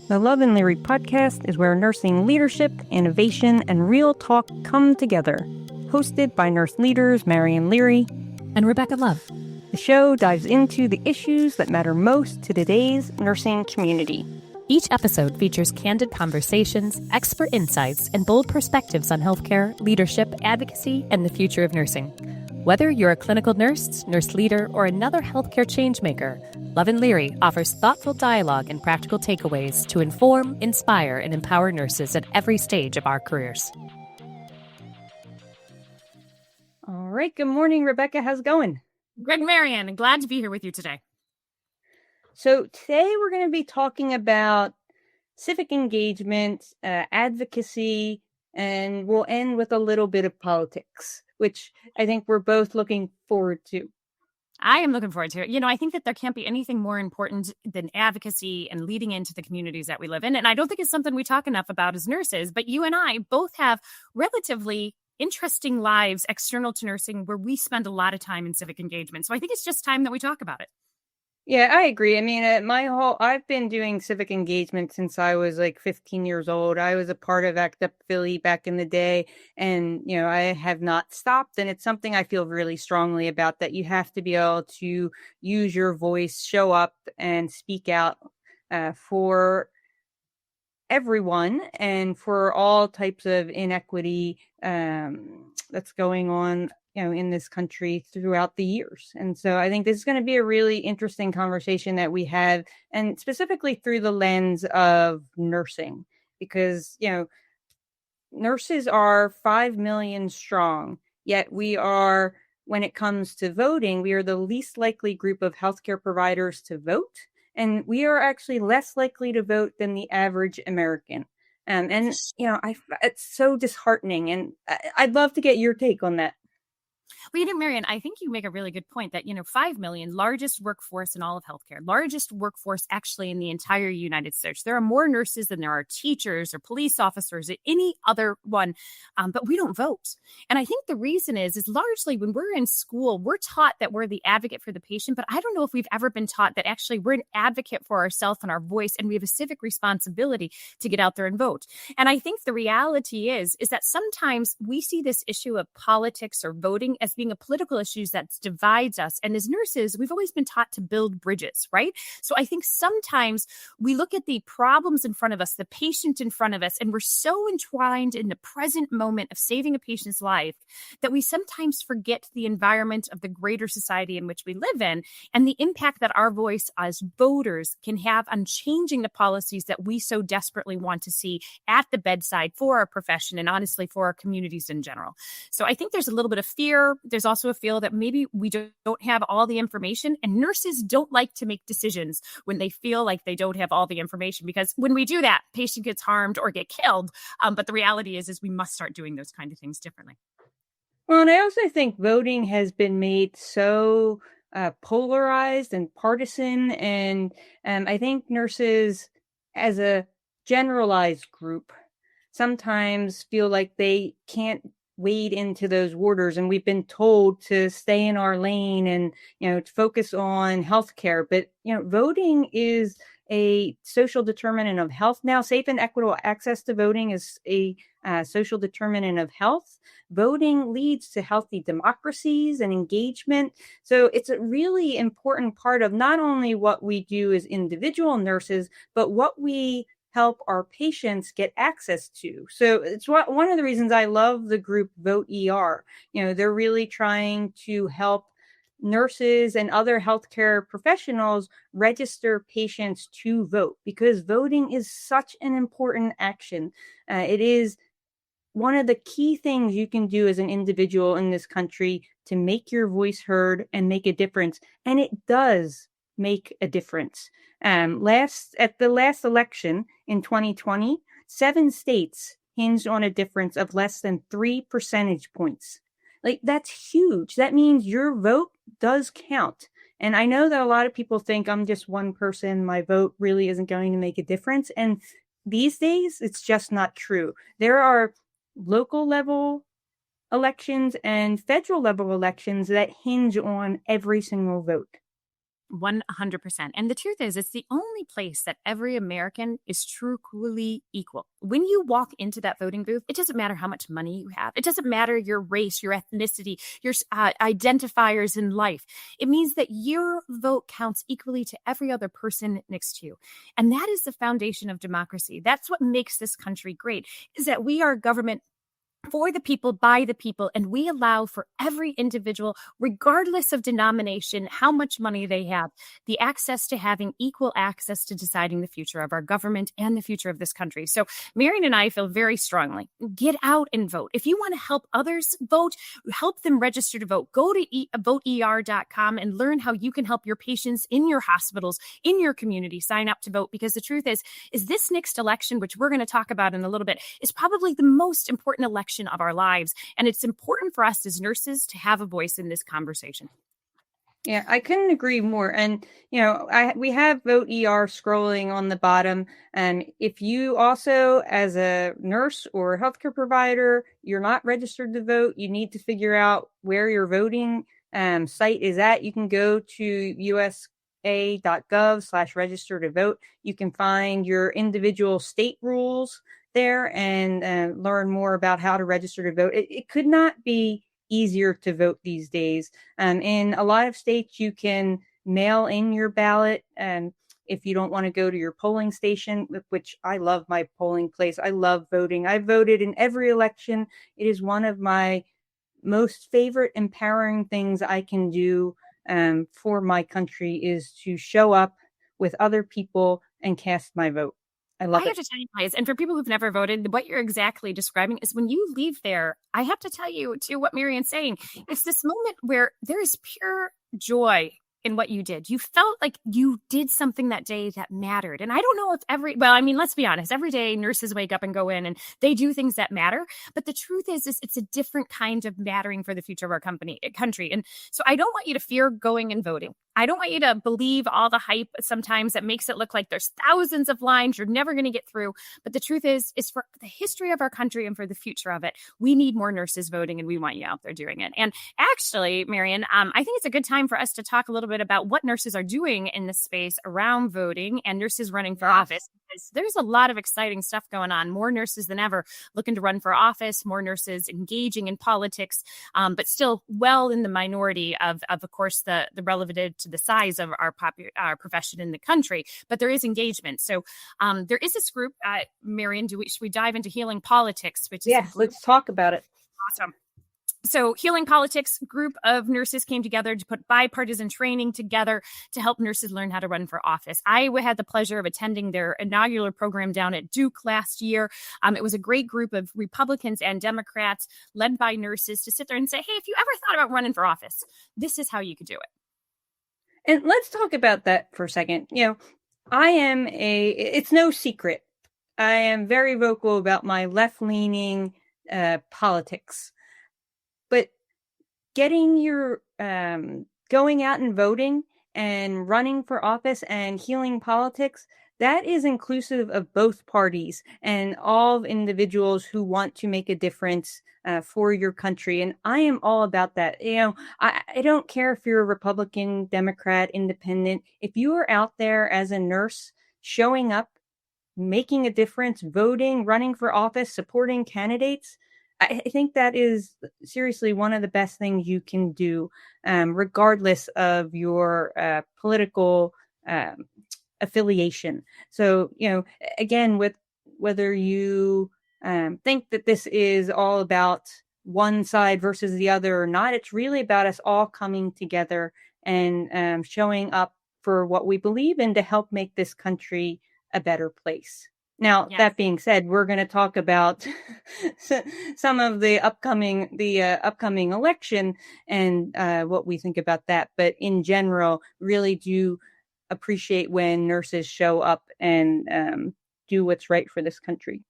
The Love and Leary podcast is where nursing leadership, innovation, and real talk come together. Hosted by nurse leaders Marion Leary and Rebecca Love. The show dives into the issues that matter most to today's nursing community. Each episode features candid conversations, expert insights, and bold perspectives on healthcare, leadership, advocacy, and the future of nursing. Whether you're a clinical nurse, nurse leader, or another healthcare changemaker, Love and Leary offers thoughtful dialogue and practical takeaways to inform, inspire, and empower nurses at every stage of our careers. All right. Good morning, Rebecca. How's it going? Good, Marion. Glad to be here with you today. So today we're going to be talking about civic engagement, advocacy, and we'll end with a little bit of politics, which I think we're both looking forward to. I am looking forward to it. I think that there can't be anything more important than advocacy and leading into the communities that we live in. And I don't think it's something we talk enough about as nurses, but you and I both have relatively interesting lives external to nursing where we spend a lot of time in civic engagement. So I think it's just time that we talk about it. Yeah, I agree. I mean, I've been doing civic engagement since I was like 15 years old. I was a part of ACT UP Philly back in the day, and, I have not stopped. And it's something I feel really strongly about, that you have to be able to use your voice, show up and speak out for everyone and for all types of inequity that's going on in this country throughout the years. And so I think this is going to be a really interesting conversation that we have, and specifically through the lens of nursing, because, nurses are 5 million strong, yet we are, when it comes to voting, we are the least likely group of healthcare providers to vote. And we are actually less likely to vote than the average American. It's so disheartening. And I'd love to get your take on that. Well, Marion, I think you make a really good point that, 5 million, largest workforce in all of healthcare, largest workforce actually in the entire United States. There are more nurses than there are teachers or police officers or any other one, but we don't vote. And I think the reason is largely when we're in school, we're taught that we're the advocate for the patient, but I don't know if we've ever been taught that actually we're an advocate for ourselves and our voice, and we have a civic responsibility to get out there and vote. And I think the reality is that sometimes we see this issue of politics or voting as being a political issue that divides us. And as nurses, we've always been taught to build bridges, right? So I think sometimes we look at the problems in front of us, the patient in front of us, and we're so entwined in the present moment of saving a patient's life that we sometimes forget the environment of the greater society in which we live in and the impact that our voice as voters can have on changing the policies that we so desperately want to see at the bedside for our profession and honestly for our communities in general. So I think there's a little bit of fear. There's also a feel that maybe we don't have all the information, and nurses don't like to make decisions when they feel like they don't have all the information, because when we do that, patient gets harmed or get killed. But the reality is we must start doing those kind of things differently. Well, and I also think voting has been made so polarized and partisan, and I think nurses as a generalized group sometimes feel like they can't wade into those waters, and we've been told to stay in our lane and to focus on healthcare. But voting is a social determinant of health now. Safe and equitable access to voting is a social determinant of health. Voting leads to healthy democracies and engagement. So it's a really important part of not only what we do as individual nurses, but what we help our patients get access to. So it's one of the reasons I love the group Vote ER. They're really trying to help nurses and other healthcare professionals register patients to vote, because voting is such an important action. It is one of the key things you can do as an individual in this country to make your voice heard and make a difference. And it does make a difference. At the last election in 2020, 7 states hinged on a difference of less than 3 percentage points. Like, that's huge. That means your vote does count. And I know that a lot of people think I'm just one person, my vote really isn't going to make a difference. And these days, it's just not true. There are local level elections and federal level elections that hinge on every single vote. 100%. And the truth is, it's the only place that every American is truly equal. When you walk into that voting booth, it doesn't matter how much money you have. It doesn't matter your race, your ethnicity, your identifiers in life. It means that your vote counts equally to every other person next to you. And that is the foundation of democracy. That's what makes this country great, is that we are a government for the people, by the people, and we allow for every individual, regardless of denomination, how much money they have, the access to having equal access to deciding the future of our government and the future of this country. So Marion and I feel very strongly, get out and vote. If you want to help others vote, help them register to vote. Go to voter.com and learn how you can help your patients in your hospitals, in your community, sign up to vote. Because the truth is this next election, which we're going to talk about in a little bit, is probably the most important election of our lives. And it's important for us as nurses to have a voice in this conversation. Yeah, I couldn't agree more. And, we have Vote ER scrolling on the bottom. And if you also, as a nurse or a healthcare provider, you're not registered to vote, you need to figure out where your voting site is at. You can go to usa.gov/register to vote. You can find your individual state rules there and learn more about how to register to vote. It could not be easier to vote these days. In a lot of states, you can mail in your ballot. If you don't want to go to your polling station, which I love my polling place. I love voting. I voted in every election. It is one of my most favorite empowering things I can do for my country, is to show up with other people and cast my vote. I love it. I have to tell you guys, and for people who've never voted, what you're exactly describing is when you leave there, I have to tell you, to what Marion's saying, it's this moment where there is pure joy in what you did. You felt like you did something that day that mattered. And I don't know if let's be honest, every day nurses wake up and go in and they do things that matter. But the truth is it's a different kind of mattering for the future of our country. And so I don't want you to fear going and voting. I don't want you to believe all the hype sometimes that makes it look like there's thousands of lines you're never going to get through. But the truth is for the history of our country and for the future of it, we need more nurses voting, and we want you out there doing it. And actually, Marion, I think it's a good time for us to talk a little bit about what nurses are doing in this space around voting and nurses running for office. Because there's a lot of exciting stuff going on. More nurses than ever looking to run for office, more nurses engaging in politics, but still well in the minority of course, the relative to the size of our profession in the country. But there is engagement. So there is this group, Marion, should we dive into Healing Politics? Yes, let's talk about it. Awesome. So Healing Politics group of nurses came together to put bipartisan training together to help nurses learn how to run for office. I had the pleasure of attending their inaugural program down at Duke last year. It was a great group of Republicans and Democrats led by nurses to sit there and say, hey, if you ever thought about running for office, this is how you could do it. And let's talk about that for a second. It's no secret, I am very vocal about my left-leaning politics. But getting your going out and voting and running for office and Healing Politics, that is inclusive of both parties and all individuals who want to make a difference for your country. And I am all about that. I don't care if you're a Republican, Democrat, Independent. If you are out there as a nurse showing up, making a difference, voting, running for office, supporting candidates, I think that is seriously one of the best things you can do, regardless of your political affiliation. So, again, with whether you think that this is all about one side versus the other or not, it's really about us all coming together and showing up for what we believe in to help make this country a better place. Now, yes. That being said, we're going to talk about some of the upcoming election and what we think about that. But in general, really do appreciate when nurses show up and do what's right for this country.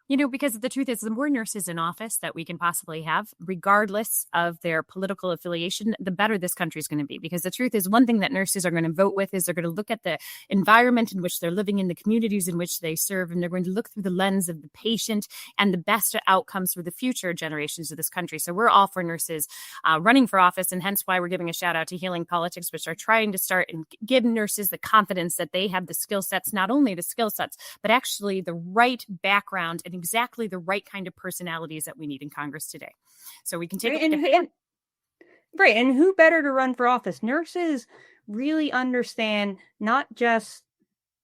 Because the truth is, the more nurses in office that we can possibly have, regardless of their political affiliation, the better this country is going to be. Because the truth is, one thing that nurses are going to vote with is they're going to look at the environment in which they're living in, the communities in which they serve, and they're going to look through the lens of the patient and the best outcomes for the future generations of this country. So we're all for nurses running for office, and hence why we're giving a shout out to Healing Politics, which are trying to start and give nurses the confidence that they have the skill sets, not only the skill sets, but actually the right background and exactly the right kind of personalities that we need in Congress today. So we can take right. And who better to run for office? Nurses really understand not just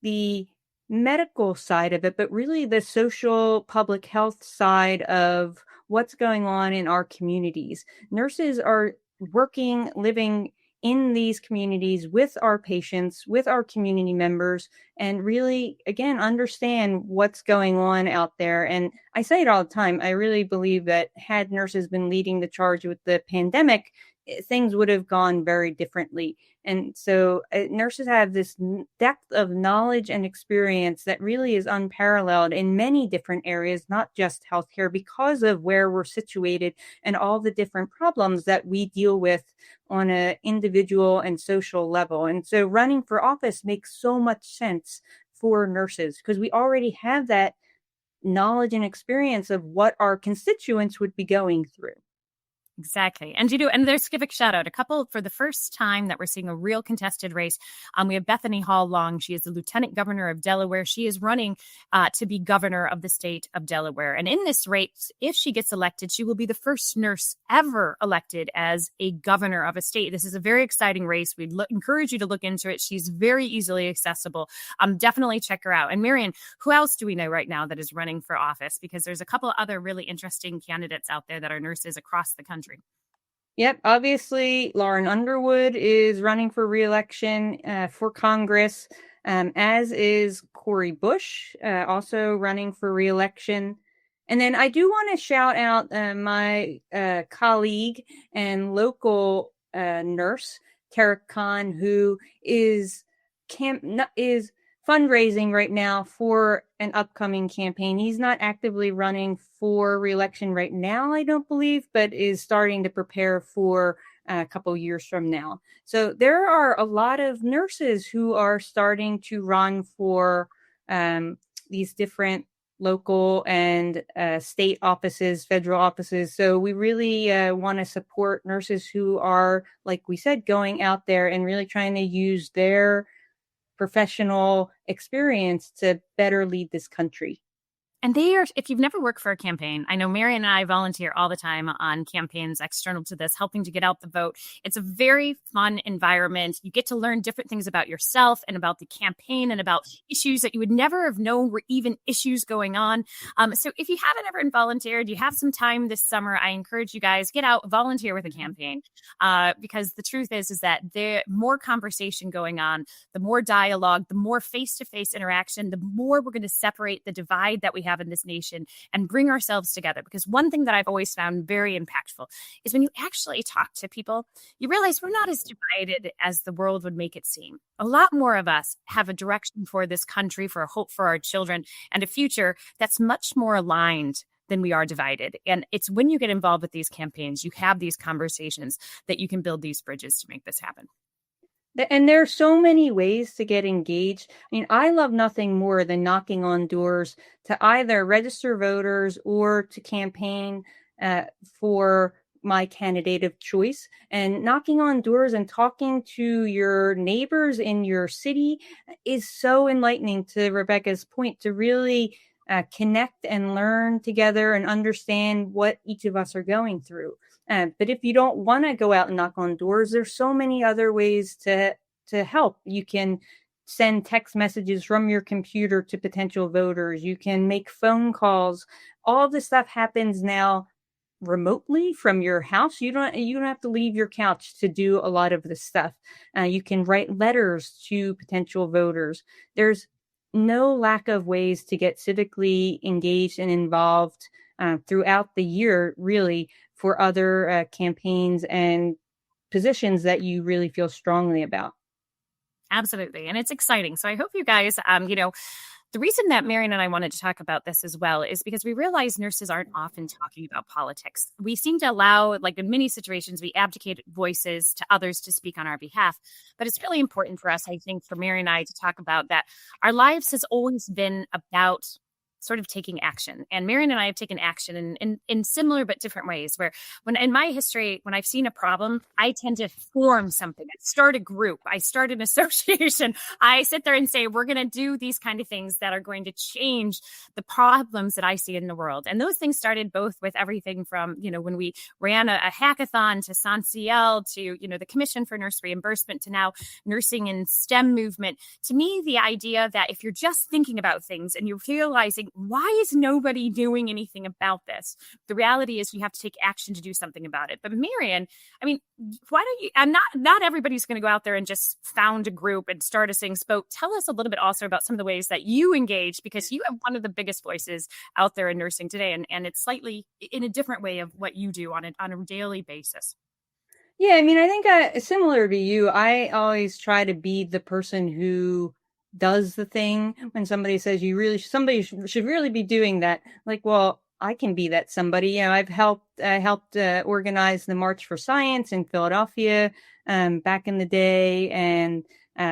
the medical side of it, but really the social public health side of what's going on in our communities. Nurses are working, living in these communities with our patients, with our community members, and really, again, understand what's going on out there. And I say it all the time. I really believe that had nurses been leading the charge with the pandemic, things would have gone very differently. And so nurses have this depth of knowledge and experience that really is unparalleled in many different areas, not just healthcare, because of where we're situated and all the different problems that we deal with on an individual and social level. And so running for office makes so much sense for nurses because we already have that knowledge and experience of what our constituents would be going through. Exactly. And there's civic shout out. A couple for the first time that we're seeing a real contested race. We have Bethany Hall Long. She is the Lieutenant Governor of Delaware. She is running to be governor of the state of Delaware. And in this race, if she gets elected, she will be the first nurse ever elected as a governor of a state. This is a very exciting race. We'd encourage you to look into it. She's very easily accessible. Definitely check her out. And Marion, who else do we know right now that is running for office? Because there's a couple of other really interesting candidates out there that are nurses across the country. Yep. Obviously, Lauren Underwood is running for re-election for Congress, as is Cori Bush, also running for re-election. And then I do want to shout out my colleague and local nurse, Tarek Khan, who is fundraising right now for an upcoming campaign. He's not actively running for re-election right now, I don't believe, but is starting to prepare for a couple years from now. So there are a lot of nurses who are starting to run for these different local and state offices, federal offices. So we really want to support nurses who are, like we said, going out there and really trying to use their professional experience to better lead this country. And if you've never worked for a campaign, I know Marion and I volunteer all the time on campaigns external to this, helping to get out the vote. It's a very fun environment. You get to learn different things about yourself and about the campaign and about issues that you would never have known were even issues going on. So if you haven't ever volunteered, you have some time this summer, I encourage you guys, get out, volunteer with a campaign. Because the truth is that the more conversation going on, the more dialogue, the more face-to-face interaction, the more we're going to separate the divide that we have in this nation and bring ourselves together. Because one thing that I've always found very impactful is when you actually talk to people, you realize we're not as divided as the world would make it seem. A lot more of us have a direction for this country, for a hope for our children, and a future that's much more aligned than we are divided. And it's when you get involved with these campaigns, you have these conversations, that you can build these bridges to make this happen. And there are so many ways to get engaged. I mean, I love nothing more than knocking on doors to either register voters or to campaign for my candidate of choice. And knocking on doors and talking to your neighbors in your city is so enlightening, to Rebecca's point, to really connect and learn together and understand what each of us are going through. But if you don't want to go out and knock on doors, there's so many other ways to help. You can send text messages from your computer to potential voters. You can make phone calls. All this stuff happens now remotely from your house. You don't have to leave your couch to do a lot of this stuff. You can write letters to potential voters. There's no lack of ways to get civically engaged and involved throughout the year, really, for other campaigns and positions that you really feel strongly about. Absolutely. And it's exciting. So I hope you guys, The reason that Marion and I wanted to talk about this as well is because we realize nurses aren't often talking about politics. We seem to allow, like in many situations, we abdicate voices to others to speak on our behalf. But it's really important for us, I think, for Marion and I to talk about that our lives has always been about sort of taking action. And Marion and I have taken action in similar but different ways, where when in my history, when I've seen a problem, I tend to form something. I start a group. I start an association. I sit there and say, we're going to do these kind of things that are going to change the problems that I see in the world. And those things started both with everything from, when we ran a hackathon to SANCL to, the Commission for Nurse Reimbursement to now nursing and STEM movement. To me, the idea that if you're just thinking about things and you're realizing, why is nobody doing anything about this? The reality is you have to take action to do something about it. But Marion, I mean, why don't you, and not everybody's going to go out there and just found a group and start a sing spoke. Tell us a little bit also about some of the ways that you engage, because you have one of the biggest voices out there in nursing today. And it's slightly in a different way of what you do on a daily basis. Yeah, I mean, I think similar to you, I always try to be the person who does the thing. When somebody says somebody should really be doing that, like, well, I can be that somebody. I've helped organize the March for Science in Philadelphia back in the day, and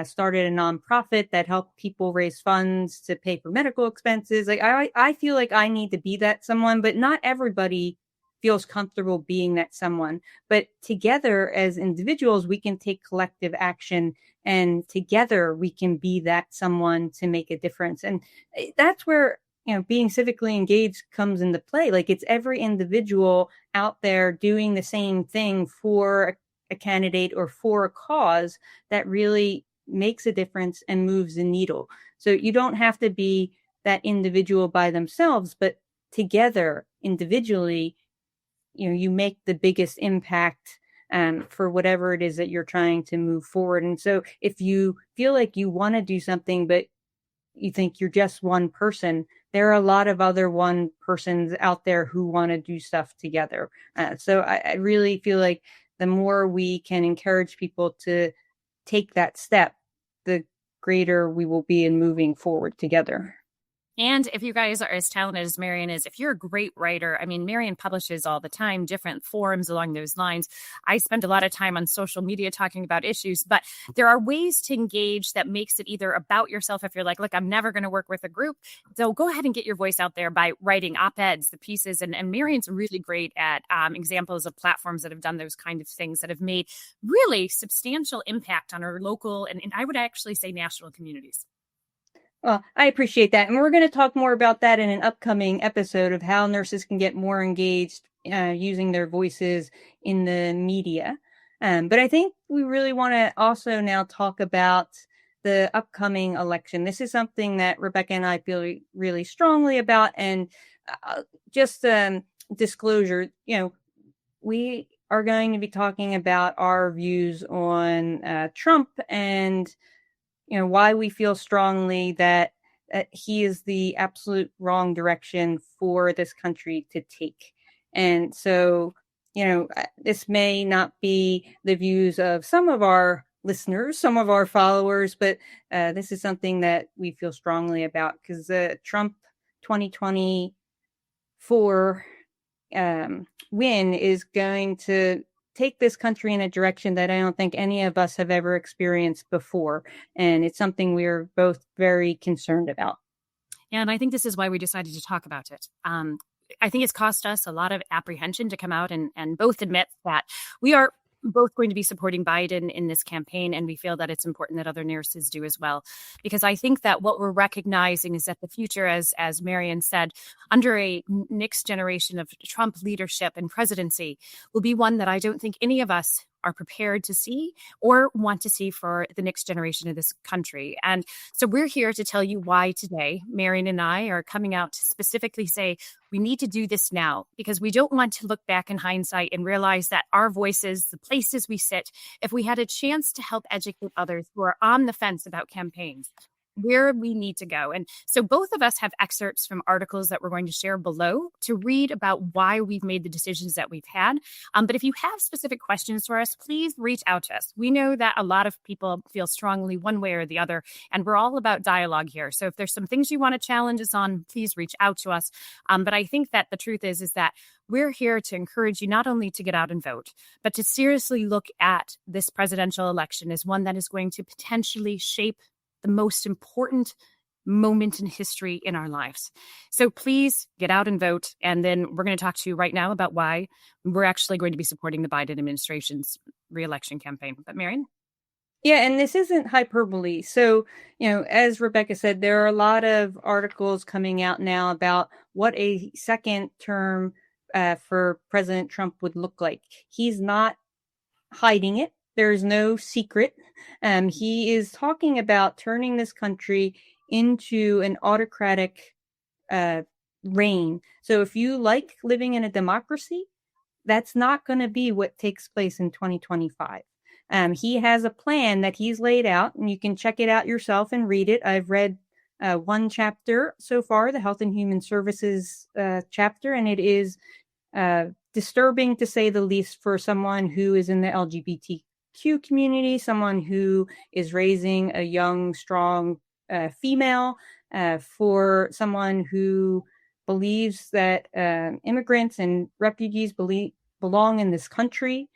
started a nonprofit that helped people raise funds to pay for medical expenses. Like, I feel like I need to be that someone, but not everybody feels comfortable being that someone. But together as individuals, we can take collective action, and together we can be that someone to make a difference. And that's where, being civically engaged comes into play. Like, it's every individual out there doing the same thing for a candidate or for a cause that really makes a difference and moves the needle. So you don't have to be that individual by themselves, but together individually, you make the biggest impact for whatever it is that you're trying to move forward. And so if you feel like you want to do something, but you think you're just one person, there are a lot of other one persons out there who want to do stuff together. So I really feel like the more we can encourage people to take that step, the greater we will be in moving forward together. And if you guys are as talented as Marion is, if you're a great writer, I mean, Marion publishes all the time, different forums along those lines. I spend a lot of time on social media talking about issues, but there are ways to engage that makes it either about yourself. If you're like, look, I'm never going to work with a group. So go ahead and get your voice out there by writing op-eds, the pieces. And Marion's really great at examples of platforms that have done those kind of things that have made really substantial impact on our local and I would actually say national communities. Well, I appreciate that. And we're going to talk more about that in an upcoming episode of how nurses can get more engaged using their voices in the media. But I think we really want to also now talk about the upcoming election. This is something that Rebecca and I feel really strongly about. And just disclosure, we are going to be talking about our views on Trump and why we feel strongly that he is the absolute wrong direction for this country to take. And so, this may not be the views of some of our listeners, some of our followers, but this is something that we feel strongly about, because Trump 2024 win is going to take this country in a direction that I don't think any of us have ever experienced before. And it's something we're both very concerned about. Yeah, and I think this is why we decided to talk about it. I think it's cost us a lot of apprehension to come out and both admit that we are both going to be supporting Biden in this campaign. And we feel that it's important that other nurses do as well. Because I think that what we're recognizing is that the future, as Marion said, under a next generation of Trump leadership and presidency will be one that I don't think any of us are prepared to see or want to see for the next generation of this country. And so we're here to tell you why today Marion and I are coming out to specifically say we need to do this now, because we don't want to look back in hindsight and realize that our voices, the places we sit, if we had a chance to help educate others who are on the fence about campaigns, where we need to go. And so both of us have excerpts from articles that we're going to share below to read about why we've made the decisions that we've had. But if you have specific questions for us, please reach out to us. We know that a lot of people feel strongly one way or the other, and we're all about dialogue here. So if there's some things you want to challenge us on, please reach out to us. But I think that the truth is that we're here to encourage you not only to get out and vote, but to seriously look at this presidential election as one that is going to potentially shape the most important moment in history in our lives. So please get out and vote. And then we're going to talk to you right now about why we're actually going to be supporting the Biden administration's reelection campaign. But Marion? Yeah, and this isn't hyperbole. So, as Rebecca said, there are a lot of articles coming out now about what a second term for President Trump would look like. He's not hiding it. There's no secret. He is talking about turning this country into an autocratic reign. So if you like living in a democracy, that's not going to be what takes place in 2025. He has a plan that he's laid out, and you can check it out yourself and read it. I've read one chapter so far, the Health and Human Services chapter, and it is disturbing to say the least for someone who is in the LGBTQ community, someone who is raising a young, strong female, for someone who believes that immigrants and refugees belong in this country.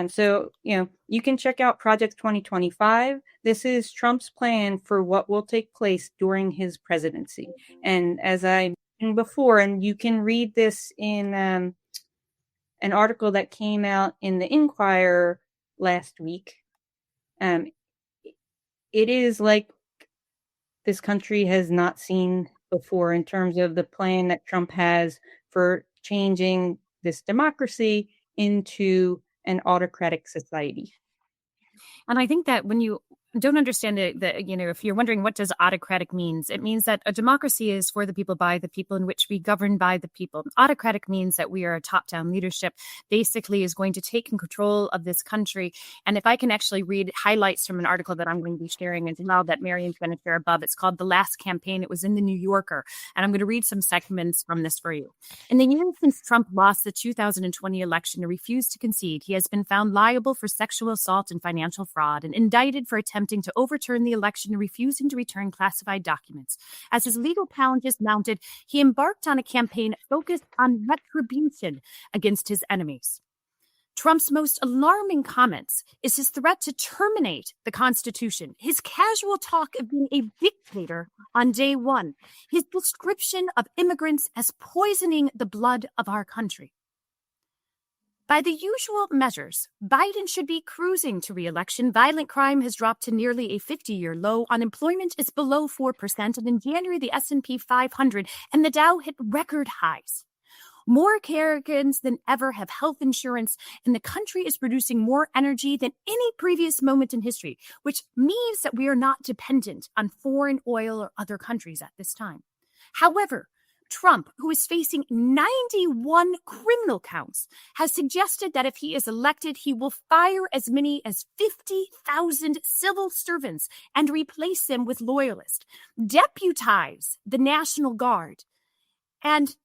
So, you can check out Project 2025. This is Trump's plan for what will take place during his presidency. And as I mentioned before, and you can read this in an article that came out in the Inquirer last week, it is like this country has not seen before in terms of the plan that Trump has for changing this democracy into an autocratic society. And I think that when you don't understand it, that, if you're wondering what does autocratic means, it means that a democracy is for the people, by the people, in which we govern by the people. Autocratic means that we are a top-down leadership, basically is going to take control of this country. And if I can actually read highlights from an article that I'm going to be sharing as well that Marion's going to share above, it's called The Last Campaign. It was in the New Yorker. And I'm going to read some segments from this for you. In the years since Trump lost the 2020 election and refused to concede, he has been found liable for sexual assault and financial fraud and indicted for attempting to overturn the election and refusing to return classified documents. As his legal challenges mounted, he embarked on a campaign focused on retribution against his enemies. Trump's most alarming comments is his threat to terminate the Constitution, his casual talk of being a dictator on day one, his description of immigrants as poisoning the blood of our country. By the usual measures, Biden should be cruising to re-election. Violent crime has dropped to nearly a 50-year low. Unemployment is below 4%, and in January, the S&P 500 and the Dow hit record highs. More Americans than ever have health insurance, and the country is producing more energy than any previous moment in history, which means that we are not dependent on foreign oil or other countries at this time. However, Trump, who is facing 91 criminal counts, has suggested that if he is elected, he will fire as many as 50,000 civil servants and replace them with loyalists, deputize the National Guard, and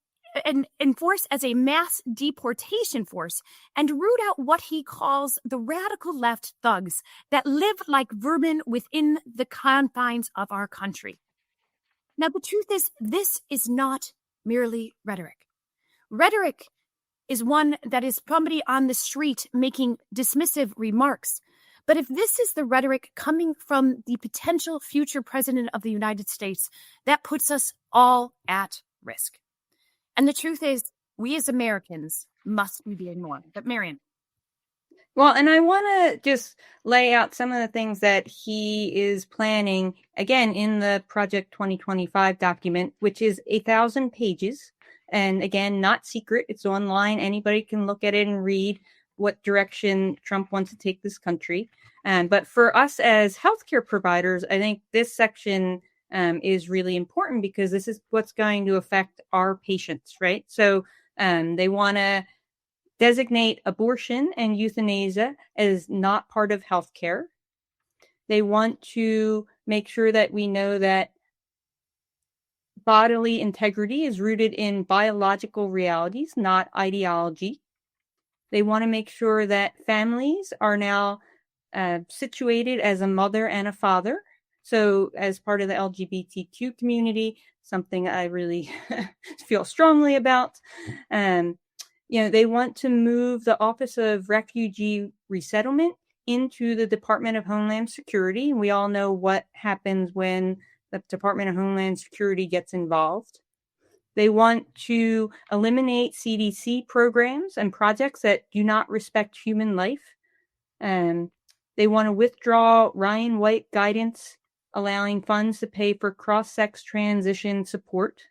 enforce as a mass deportation force, and root out what he calls the radical left thugs that live like vermin within the confines of our country. Now, the truth is, this is not merely rhetoric. Rhetoric is one that is somebody on the street making dismissive remarks. But if this is the rhetoric coming from the potential future president of the United States, that puts us all at risk. And the truth is, we as Americans must be doing more. But Marion. Well, and I want to just lay out some of the things that he is planning, again, in the Project 2025 document, which is 1,000 pages. And again, not secret. It's online. Anybody can look at it and read what direction Trump wants to take this country. But for us as healthcare providers, I think this section is really important because this is what's going to affect our patients, right? So they want to designate abortion and euthanasia as not part of healthcare. They want to make sure that we know that bodily integrity is rooted in biological realities, not ideology. They want to make sure that families are now situated as a mother and a father. So, as part of the LGBTQ community, something I really feel strongly about. They want to move the Office of Refugee Resettlement into the Department of Homeland Security. We all know what happens when the Department of Homeland Security gets involved. They want to eliminate CDC programs and projects that do not respect human life. They want to withdraw Ryan White guidance, allowing funds to pay for cross-sex transition support.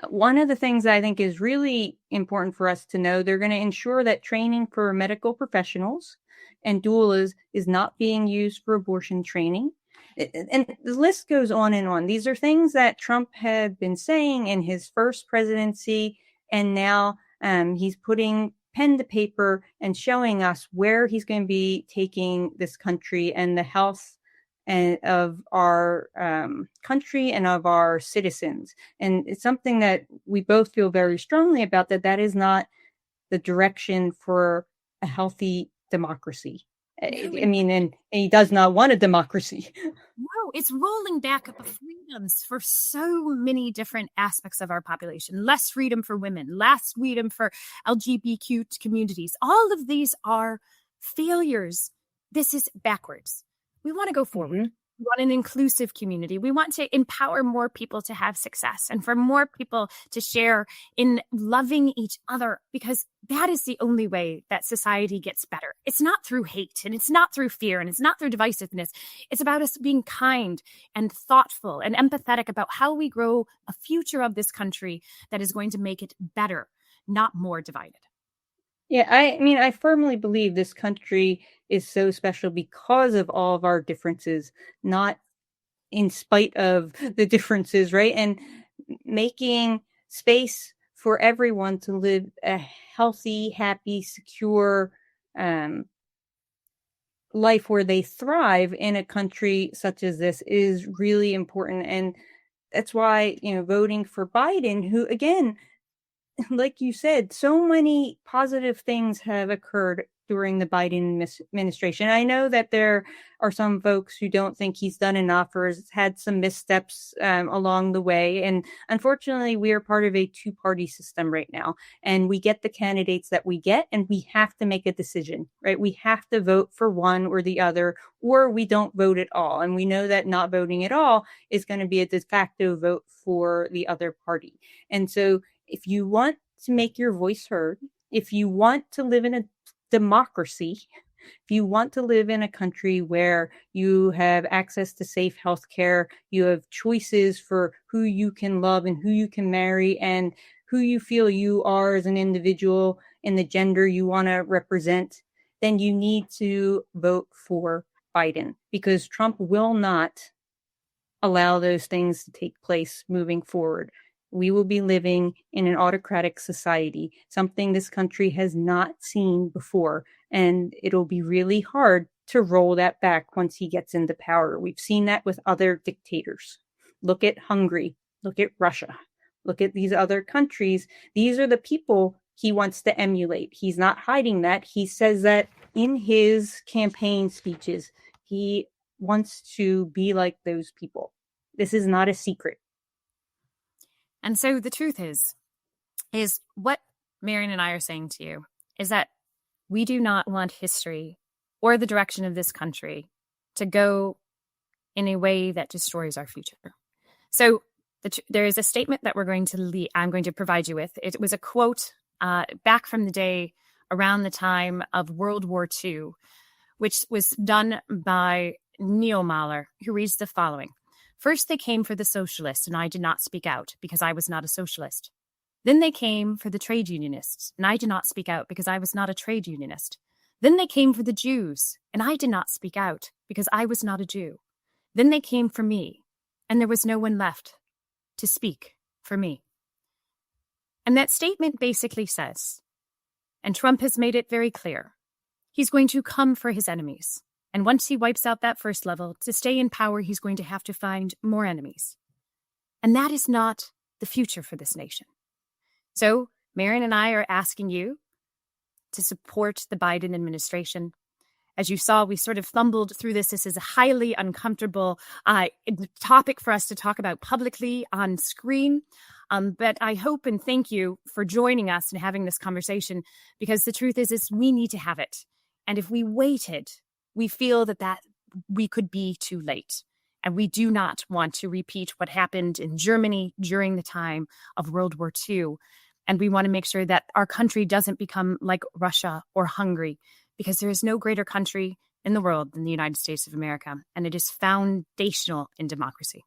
One of the things I think is really important for us to know, they're going to ensure that training for medical professionals and doulas is not being used for abortion training. And the list goes on and on. These are things that Trump had been saying in his first presidency, and now he's putting pen to paper and showing us where he's going to be taking this country and the health of our country and of our citizens. And it's something that we both feel very strongly about, that is not the direction for a healthy democracy. I mean, and he does not want a democracy. No, it's rolling back the freedoms for so many different aspects of our population. Less freedom for women, less freedom for LGBTQ communities. All of these are failures. This is backwards. We want to go forward. Mm-hmm. We want an inclusive community. We want to empower more people to have success and for more people to share in loving each other, because that is the only way that society gets better. It's not through hate, and it's not through fear, and it's not through divisiveness. It's about us being kind and thoughtful and empathetic about how we grow a future of this country that is going to make it better, not more divided. Yeah, I firmly believe this country is so special because of all of our differences, not in spite of the differences, right? And making space for everyone to live a healthy, happy, secure life where they thrive in a country such as this is really important. And that's why, voting for Biden, who, again, like you said, so many positive things have occurred during the Biden administration. I know that there are some folks who don't think he's done enough or has had some missteps along the way. And unfortunately, we are part of a two-party system right now. And we get the candidates that we get, and we have to make a decision, right? We have to vote for one or the other, or we don't vote at all. And we know that not voting at all is going to be a de facto vote for the other party. And so if you want to make your voice heard, if you want to live in a democracy, if you want to live in a country where you have access to safe healthcare, you have choices for who you can love and who you can marry and who you feel you are as an individual and the gender you want to represent, then you need to vote for Biden, because Trump will not allow those things to take place moving forward. We will be living in an autocratic society, something this country has not seen before. And it'll be really hard to roll that back once he gets into power. We've seen that with other dictators. Look at Hungary. Look at Russia. Look at these other countries. These are the people he wants to emulate. He's not hiding that. He says that in his campaign speeches. He wants to be like those people. This is not a secret. And so the truth is what Marion and I are saying to you is that we do not want history or the direction of this country to go in a way that destroys our future. So there is a statement that I'm going to provide you with. It was a quote back from the day around the time of World War II, which was done by Neil Mahler, who reads the following. First, they came for the socialists, and I did not speak out because I was not a socialist. Then they came for the trade unionists, and I did not speak out because I was not a trade unionist. Then they came for the Jews, and I did not speak out because I was not a Jew. Then they came for me, and there was no one left to speak for me. And that statement basically says, and Trump has made it very clear, he's going to come for his enemies. And once he wipes out that first level, to stay in power, he's going to have to find more enemies. And that is not the future for this nation. So Marion and I are asking you to support the Biden administration. As you saw, we sort of fumbled through this. This is a highly uncomfortable topic for us to talk about publicly on screen. But I hope and thank you for joining us and having this conversation, because the truth is we need to have it. And if we waited, we feel that we could be too late. And we do not want to repeat what happened in Germany during the time of World War II. And we want to make sure that our country doesn't become like Russia or Hungary, because there is no greater country in the world than the United States of America, and it is foundational in democracy.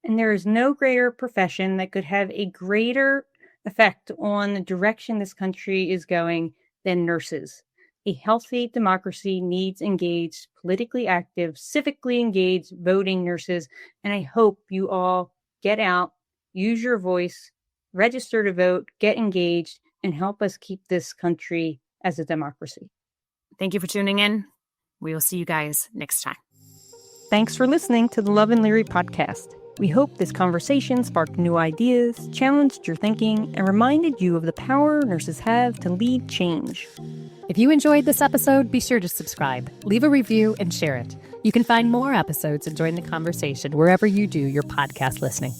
And there is no greater profession that could have a greater effect on the direction this country is going than nurses. A healthy democracy needs engaged, politically active, civically engaged voting nurses. And I hope you all get out, use your voice, register to vote, get engaged, and help us keep this country as a democracy. Thank you for tuning in. We will see you guys next time. Thanks for listening to the Love and Leary podcast. We hope this conversation sparked new ideas, challenged your thinking, and reminded you of the power nurses have to lead change. If you enjoyed this episode, be sure to subscribe, leave a review, and share it. You can find more episodes and join the conversation wherever you do your podcast listening.